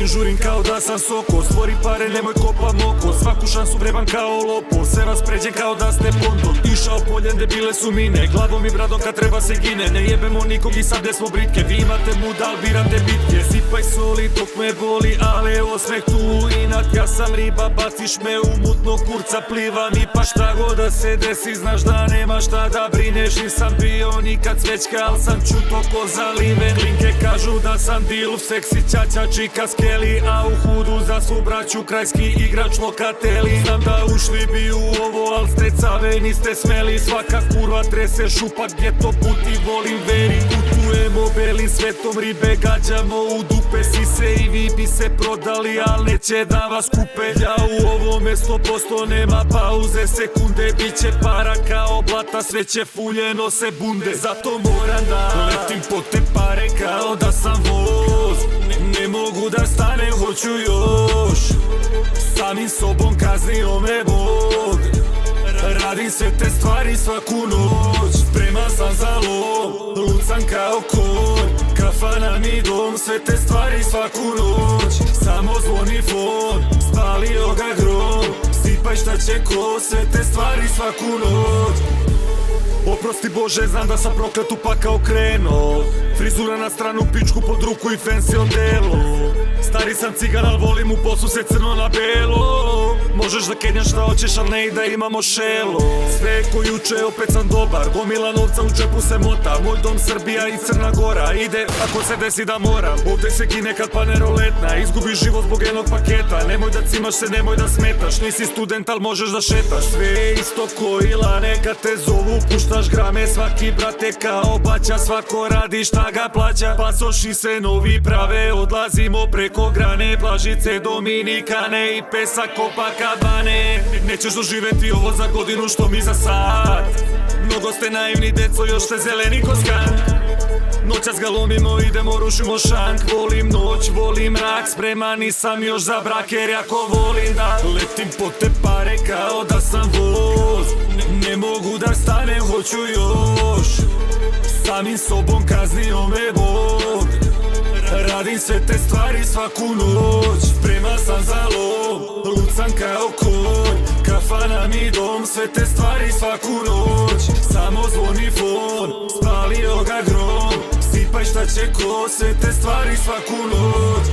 žurim kao da sam soko. Stvori pare, nemoj kopam oko. Svaku šansu vrebam kao lopo. Sve vas pređem kao da ste Bondon. Išao poljem, debile su mine. Glavom i bradom kad treba se gine. Ne jebemo nikog i sad smo britke. Vi imate muda, al birate bitke. Sipaj soli dok me boli, ale osmeh tu inat. Ja sam riba, baciš me u mutno, kurca plivam. I pa šta god da se desi, znaš da nema šta da brineš. Nisam bio nikad cvećka, al sam čuto ko zaliven. Klinke kažu da sam dilf, seksi ćaća, čika skeli. A u hudu za svu braću, krajski igrač lokateli. Znam da ušli bi u ovo, al ste cave, niste smeli. Svaka kurva trese šupak, gdje to puti, volim veri. Putujemo belim svetom, ribe gađamo u dupe. Sise i vi bi se prodali, al neće da vas kupe. Ja u ovome 100% nema pauze, sekunde. Biće para kao blata, sve će fuljeno se bunde. Zato moram da letim po te pare kao da sam voz. Ne mogu da stanem, hoću još. Samim sobom kaznio me Bog. Radim sve te stvari svaku noć. Spreman sam za lov, lucan kao konj. Kafana mi dom, sve te stvari svaku noć. Samo zvoni fon, spalio ga grom. Sipaj šta će ko, sve te stvari svaku noć. Oprosti Bože, znam da sam proklet u pakao krenuo. Frizura na stranu, pičku pod ruku i fancy odelo. Stari sam cigan, al volim u poslu sve crno na belo. Možeš da kenjaš šta hoćeš, al ne i da imamo šelo. Sve ko juče, opet sam dobar. Gomila novca u džepu se mota. Moj dom Srbija i Crna Gora. Ide ako se desi da moram. Ovdje se kine kad pane roletna. Izgubiš život zbog jednog paketa. Nemoj da cimaš se, nemoj da smetaš. Nisi student, al možeš da šetaš. Sve je isto ko ila, neka te zovu. Puštaš grame, svaki brate kao baća. Svako radi šta ga plaća. Pasoši se novi prave, odlazimo preko grane. Plažice Dominikane i pesak Copacabane. Nećeš doživjeti ovo za godinu što mi za sad. Mnogo ste naivni deco, još ste zeleni ko skan. Noćas ga lomimo, idemo, rušimo šank. Volim noć, volim mrak, spreman nisam još za brak. Jer jako volim da letim po te pare kao da sam voz. Ne mogu da stanem, hoću još. Samim sobom kaznio me Bog. Radim sve te stvari svaku noć. Spreman sam za lov, lucan kao konj. Kafana mi dom, sve te stvari svaku noć. Samo zvoni fon, spalio ga grom. Sipaj šta će ko, sve te stvari svaku noć.